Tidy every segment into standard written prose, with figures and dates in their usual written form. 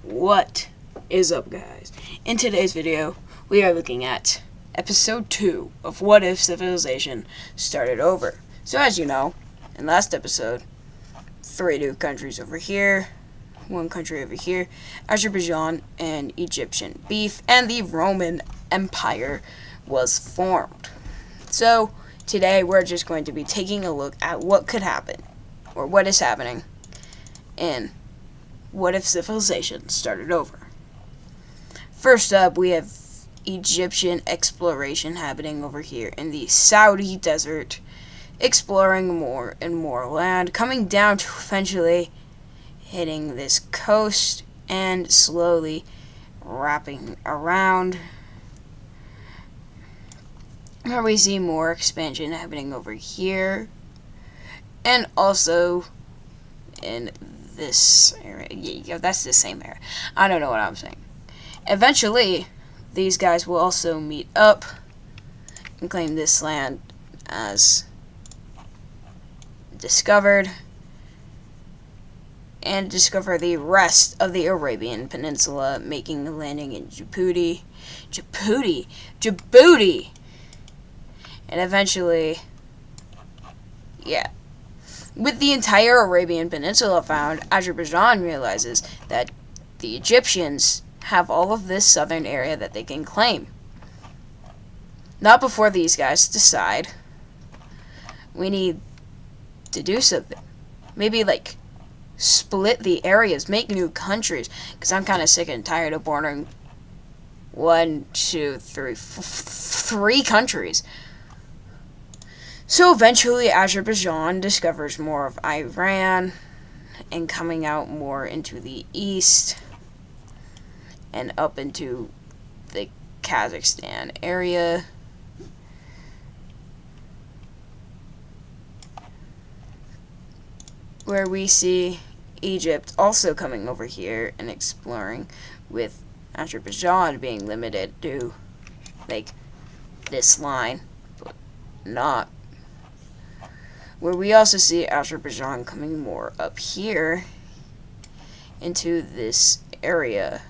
What is up, guys? In today's video, we are looking at episode 2 of What If Civilization Started Over. So as you know, in last episode, 3 new countries over here, 1 country over here, Azerbaijan and Egyptian beef, and the Roman Empire was formed. So today we're just going to be taking a look at what could happen, or what is happening, in What If Civilization Started Over. First up, we have Egyptian exploration happening over here in the Saudi desert, exploring more and more land, coming down to eventually hitting this coast and slowly wrapping around, where we see more expansion happening over here, and also in this area. Yeah, that's the same area. I don't know what I'm saying. Eventually, these guys will also meet up and claim this land as discovered, and discover the rest of the Arabian Peninsula, making a landing in Djibouti, and eventually, yeah. With the entire Arabian Peninsula found, Azerbaijan realizes that the Egyptians have all of this southern area that they can claim. Not before these guys decide we need to do something. Maybe, like, split the areas, make new countries, because I'm kind of sick and tired of bordering 3 countries. So eventually Azerbaijan discovers more of Iran and coming out more into the east and up into the Kazakhstan area. Where we see Egypt also coming over here and exploring, with Azerbaijan being limited to, like, this line, but not. Where we also see Azerbaijan coming more up here into this area.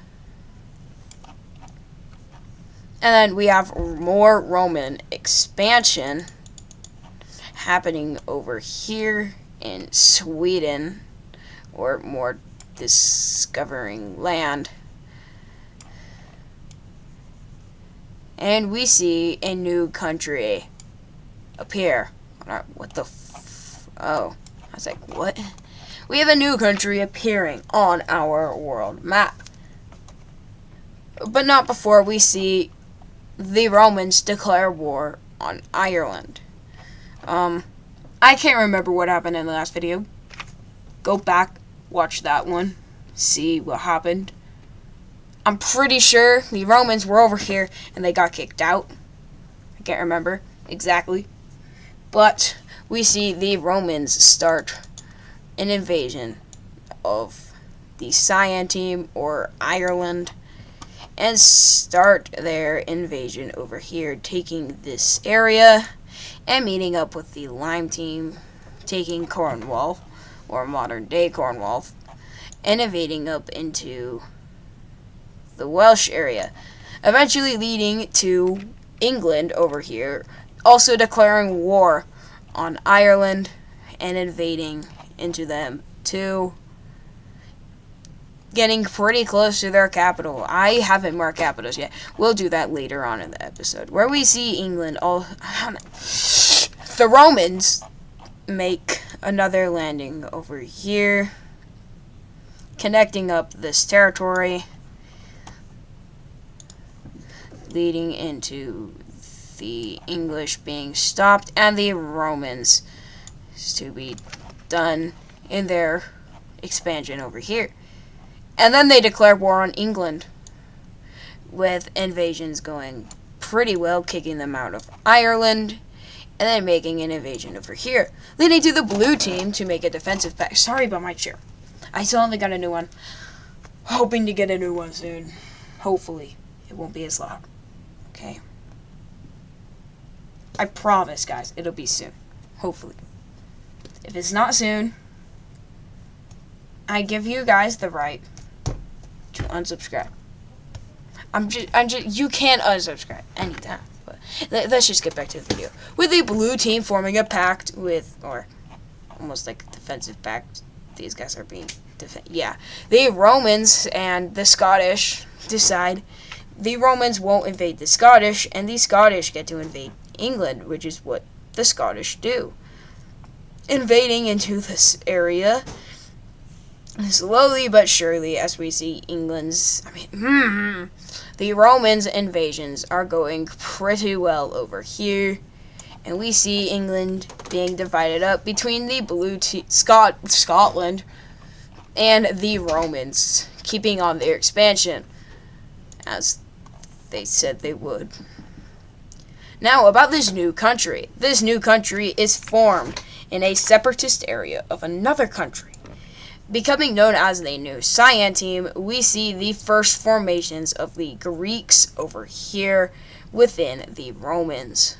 And then we have more Roman expansion happening over here in Sweden, or more discovering land. And we see a new country appear. What the oh, I was like, what? We have a new country appearing on our world map. But not before we see the Romans declare war on Ireland. I can't remember what happened in the last video. Go back, watch that one, see what happened. I'm pretty sure the Romans were over here and they got kicked out. I can't remember exactly. But we see the Romans start an invasion of the Cyan team, or Ireland, and start their invasion over here, taking this area and meeting up with the Lime team, taking Cornwall, or modern day Cornwall, and invading up into the Welsh area, eventually leading to England over here, also declaring war on Ireland and invading into them too, getting pretty close to their capital. I haven't marked capitals yet. We'll do that later on in the episode, where we see England the Romans make another landing over here, connecting up this territory, leading into the English being stopped and the Romans to be done in their expansion over here. And then they declare war on England, with invasions going pretty well, kicking them out of Ireland, and then making an invasion over here, leading to the blue team to make a defensive pact. Sorry about my chair. I still only got a new one. Hoping to get a new one soon. Hopefully. It won't be as loud. Okay? I promise, guys, it'll be soon. Hopefully. If it's not soon, I give you guys the right to unsubscribe. You can unsubscribe anytime. But let's just get back to the video. With the blue team forming a pact with, or almost like a defensive pact. These guys are being yeah. The Romans and the Scottish decide the Romans won't invade the Scottish, and the Scottish get to invade England, which is what the Scottish do. Invading into this area slowly but surely, as we see England's, the Romans' invasions are going pretty well over here, and we see England being divided up between the blue Scotland and the Romans, keeping on their expansion, as they said they would. Now, about this new country. This new country is formed in a separatist area of another country. Becoming known as the New Cyan Team, we see the first formations of the Greeks over here within the Romans.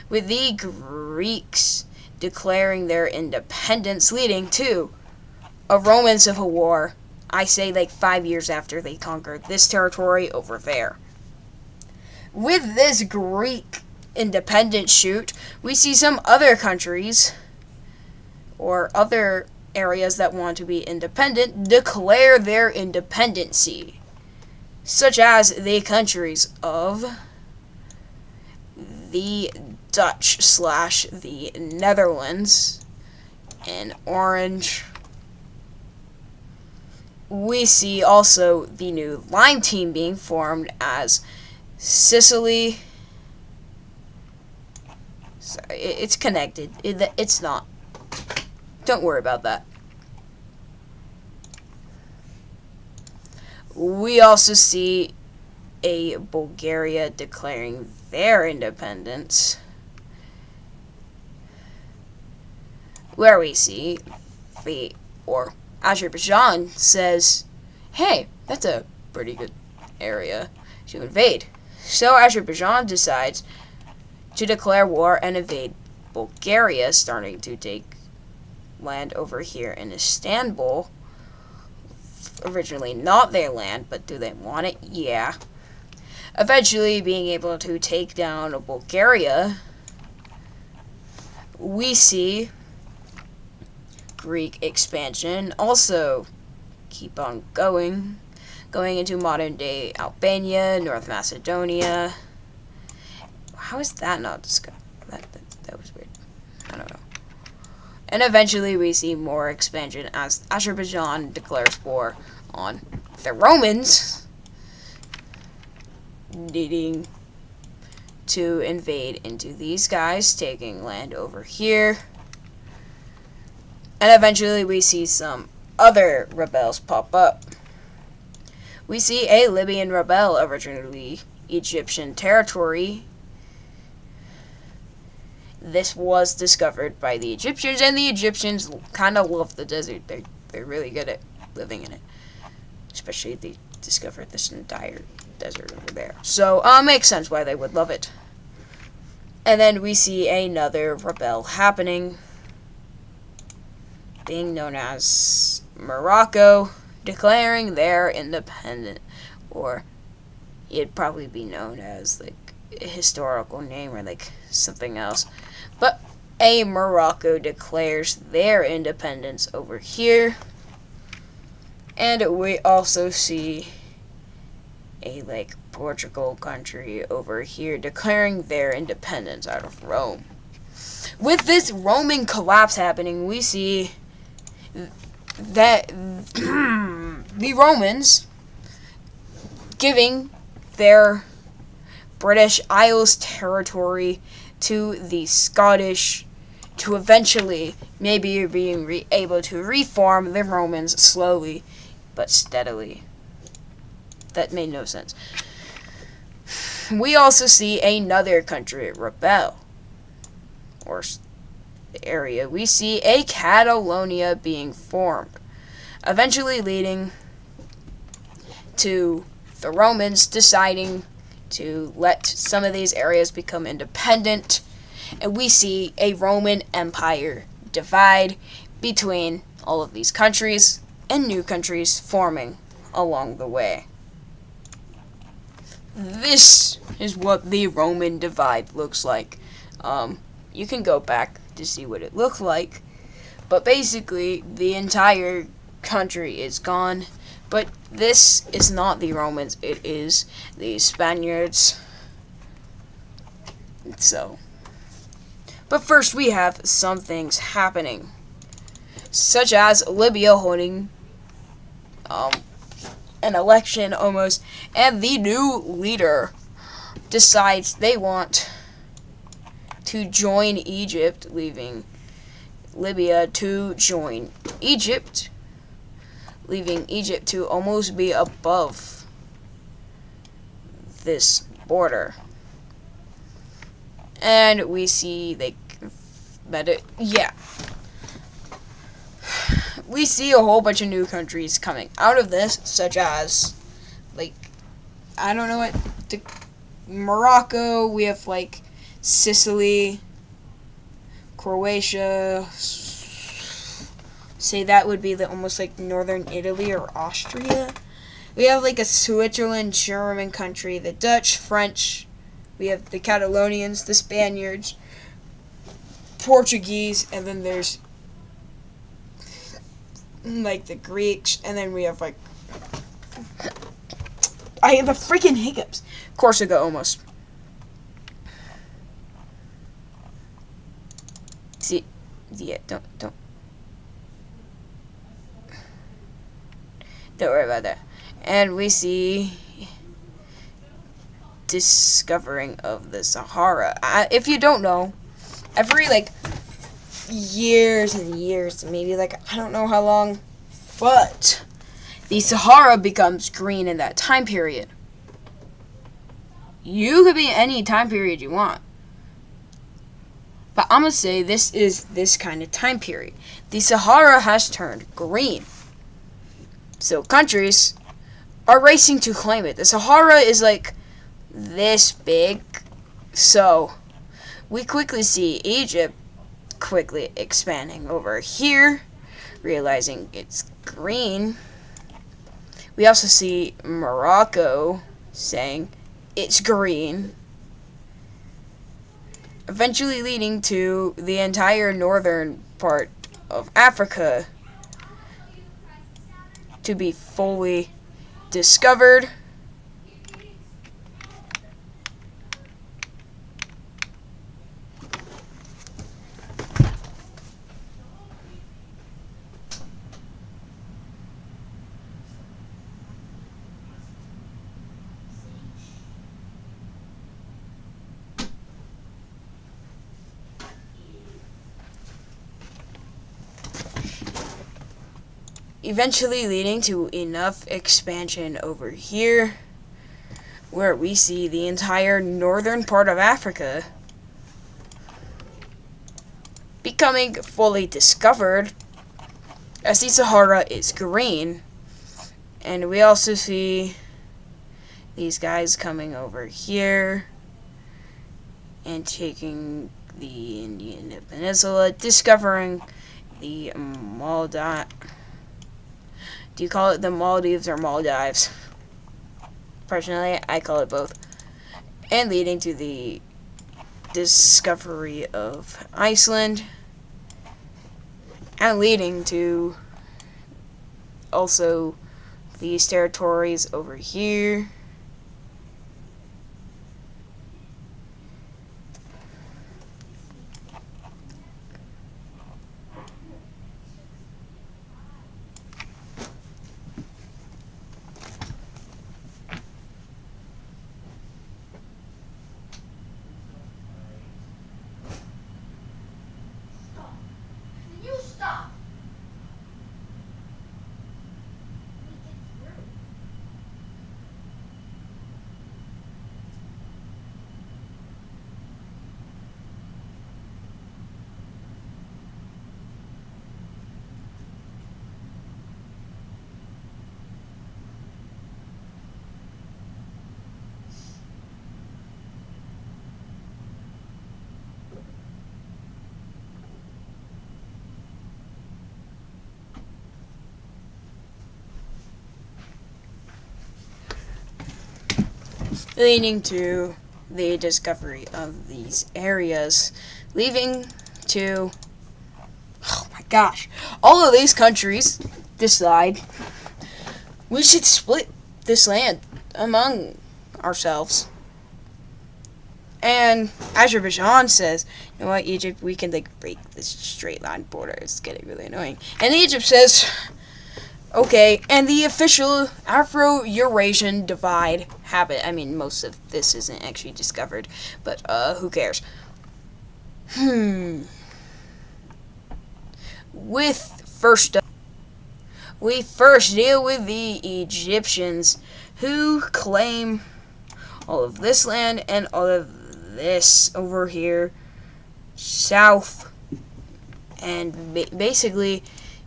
With the Greeks declaring their independence, leading to a Roman civil war, I say like 5 years after they conquered this territory over there. With this Greek independence shoot, we see some other countries or other areas that want to be independent declare their independency, such as the countries of the Dutch / the Netherlands in orange. We see also the new Lime Team being formed as Sicily. Sorry, it's connected. It's not. Don't worry about that. We also see a Bulgaria declaring their independence, where we see Azerbaijan says, hey, that's a pretty good area to invade. So Azerbaijan decides to declare war and invade Bulgaria, starting to take land over here in Istanbul. Originally not their land, but do they want it? Yeah. Eventually being able to take down Bulgaria, we see Greek expansion also keep on going into modern day Albania, North Macedonia. How is that not discovered? That was weird. I don't know. And eventually we see more expansion as Azerbaijan declares war on the Romans, needing to invade into these guys, taking land over here. And eventually we see some other rebels pop up. We see a Libyan rebel, originally Egyptian territory. This was discovered by the Egyptians, and the Egyptians kind of love the desert. They're really good at living in it. Especially if they discovered this entire desert over there. So, makes sense why they would love it. And then we see another rebel happening, being known as Morocco, declaring their independence, or it'd probably be known as, like, a historical name or, like, something else. But a Morocco declares their independence over here. And we also see a, like, Portugal country over here declaring their independence out of Rome. With this Roman collapse happening, we see that the Romans giving their British Isles territory to the Scottish, to eventually maybe being able to reform the Romans slowly but steadily. That made no sense. We also see another country rebel, or area. We see a Catalonia being formed, eventually leading to the Romans deciding to let some of these areas become independent, and we see a Roman Empire divide between all of these countries and new countries forming along the way. This is what the Roman divide looks like. You can go back to see what it looked like, but basically the entire country is gone. But this is not the Romans, it is the Spaniards. So, but first we have some things happening, such as Libya holding an election almost, and the new leader decides they want to join Egypt, leaving Libya to join Egypt, leaving Egypt to almost be above this border. And we see we see a whole bunch of new countries coming out of this, such as, I don't know what, Morocco, we have, Sicily, Croatia, say that would be almost like northern Italy or Austria. We have, a Switzerland, German country, the Dutch, French, we have the Catalonians, the Spaniards, Portuguese, and then there's the Greeks, and then we have I have the freaking hiccups. Corsica almost. See, yeah, don't worry about that. And we see discovering of the Sahara. If you don't know, every years and years, maybe I don't know how long, but the Sahara becomes green in that time period. You could be any time period you want, but I'm gonna say this is this kind of time period. The Sahara has turned green, so countries are racing to claim it. The Sahara is this big, so we quickly see Egypt quickly expanding over here, realizing it's green. We also see Morocco saying it's green, eventually leading to the entire northern part of Africa to be fully discovered. Eventually leading to enough expansion over here where we see the entire northern part of Africa becoming fully discovered, as the Sahara is green. And we also see these guys coming over here and taking the Indian Peninsula, discovering the Maldives. Do you call it the Maldives or Maldives? Personally, I call it both. And leading to the discovery of Iceland. And leading to also these territories over here. leading to the discovery of these areas, leading to, oh my gosh, all of these countries decide we should split this land among ourselves. And Azerbaijan says, you know what, Egypt, we can break this straight line border. It's getting really annoying. And Egypt says, okay. And the official Afro-Eurasian divide habit. I mean, most of this isn't actually discovered, but who cares? We first deal with the Egyptians, who claim all of this land and all of this over here south, and basically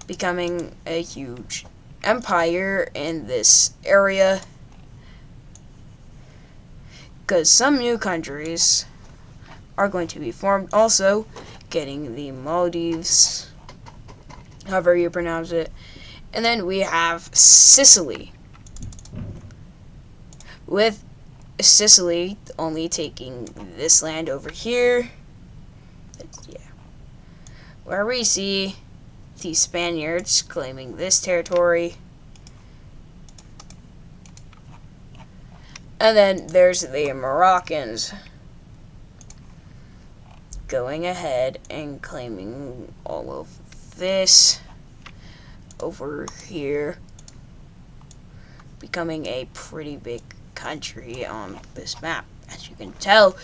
becoming a huge empire in this area, because some new countries are going to be formed, also getting the Maldives, however you pronounce it. And then we have Sicily, with Sicily only taking this land over here, where we see the Spaniards claiming this territory. And then there's the Moroccans going ahead and claiming all of this over here, becoming a pretty big country on this map. As you can tell,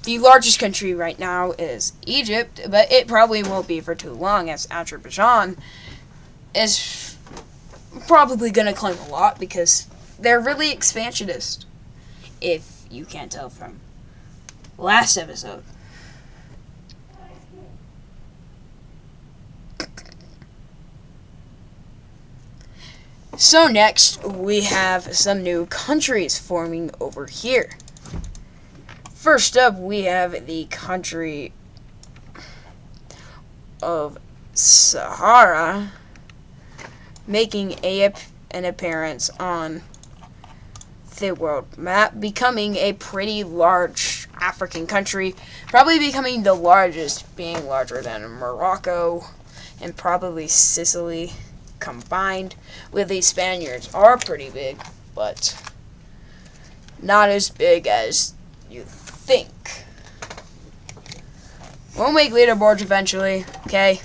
the largest country right now is Egypt, but it probably won't be for too long, as Azerbaijan is probably going to claim a lot because they're really expansionist, if you can't tell from last episode. So next, we have some new countries forming over here. First up, we have the country of Sahara making an appearance on the world map, becoming a pretty large African country, probably becoming the largest, being larger than Morocco and probably Sicily combined with the Spaniards. Are pretty big, but not as big as you think. We'll make leaderboards eventually, okay?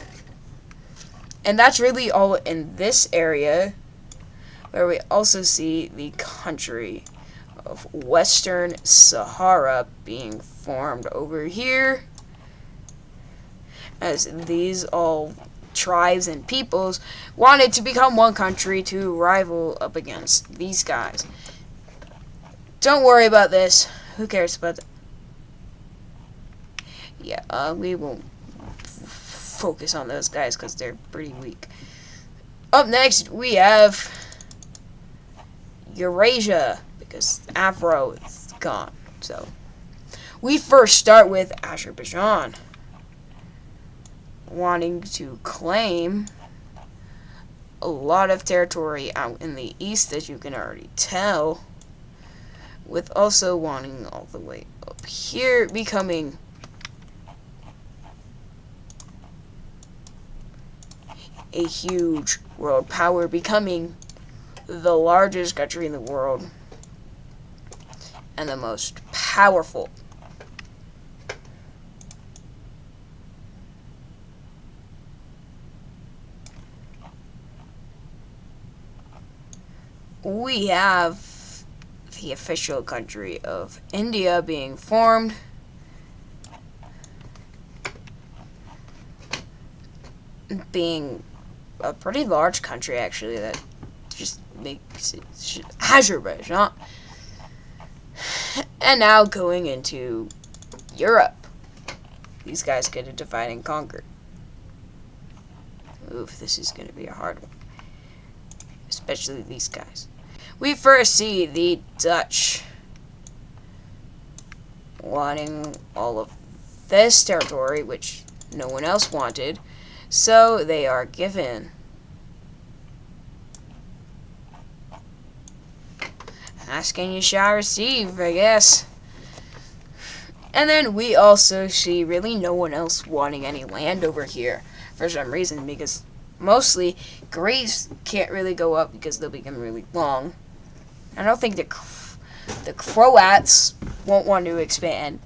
And that's really all in this area, where we also see the country of Western Sahara being formed over here, as these all tribes and peoples wanted to become one country to rival up against these guys. Don't worry about this. Who cares about that? Yeah, we won't focus on those guys because they're pretty weak. Up next, we have Eurasia, because Afro is gone. So, we first start with Azerbaijan wanting to claim a lot of territory out in the east, as you can already tell, with also wanting all the way up here, becoming a huge world power, becoming the largest country in the world and the most powerful. We have the official country of India being formed, being a pretty large country actually, that just makes it Azerbaijan. And now going into Europe, these guys get to divide and conquer. Oof, this is going to be a hard one, especially these guys. We first see the Dutch wanting all of this territory, which no one else wanted, so they are given. Ask and you shall receive, I guess. And then we also see really no one else wanting any land over here for some reason, because mostly Greece can't really go up because they'll become really long. I don't think the Croats won't want to expand.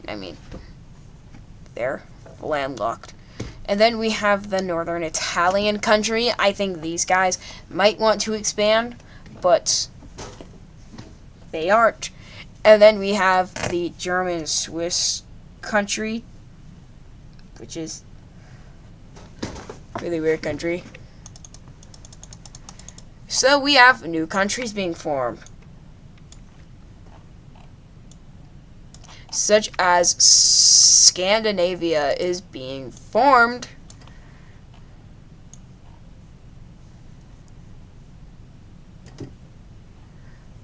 I mean, they're landlocked. And then we have the northern Italian country. I think these guys might want to expand, but they aren't. And then we have the German-Swiss country, which is a really weird country. So we have new countries being formed, such as Scandinavia is being formed.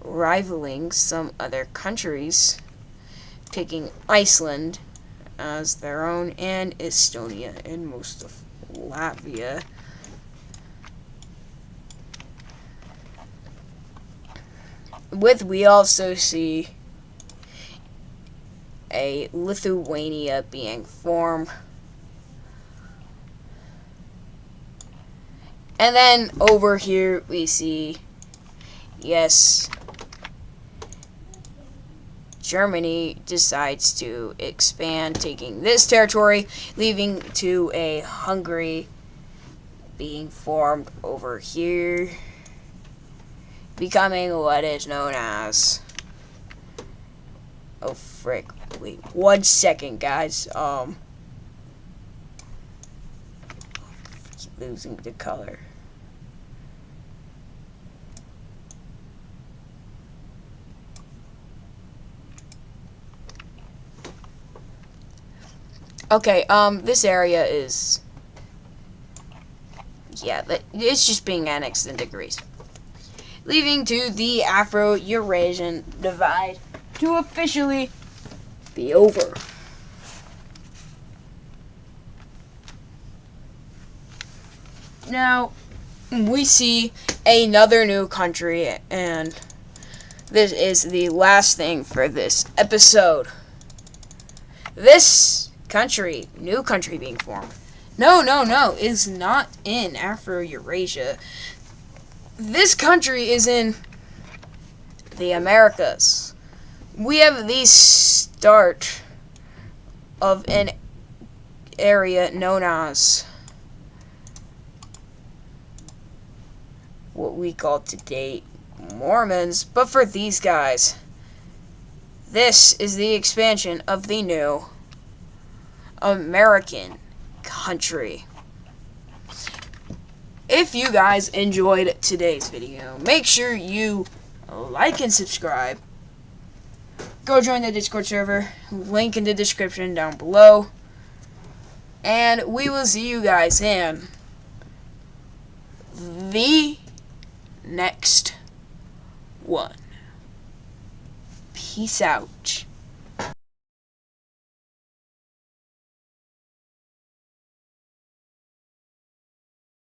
Rivaling some other countries, taking Iceland as their own, and Estonia and most of Latvia. We also see a Lithuania being formed. And then over here we see, yes, Germany decides to expand, taking this territory, leaving to a Hungary being formed over here, becoming what is known as, oh frick, wait 1 second guys, losing the color. Okay, this area is, yeah, it's just being annexed into Greece, leaving to the Afro-Eurasian divide to officially be over. Now, we see another new country, and this is the last thing for this episode. This country, new country being formed, no, is not in Afro-Eurasia. This country is in the Americas. We have the start of an area known as what we call today Mormons, but for these guys, this is the expansion of the new American country. If you guys enjoyed today's video, make sure you like and subscribe. Go join the Discord server, link in the description down below. And we will see you guys in the next one. Peace out.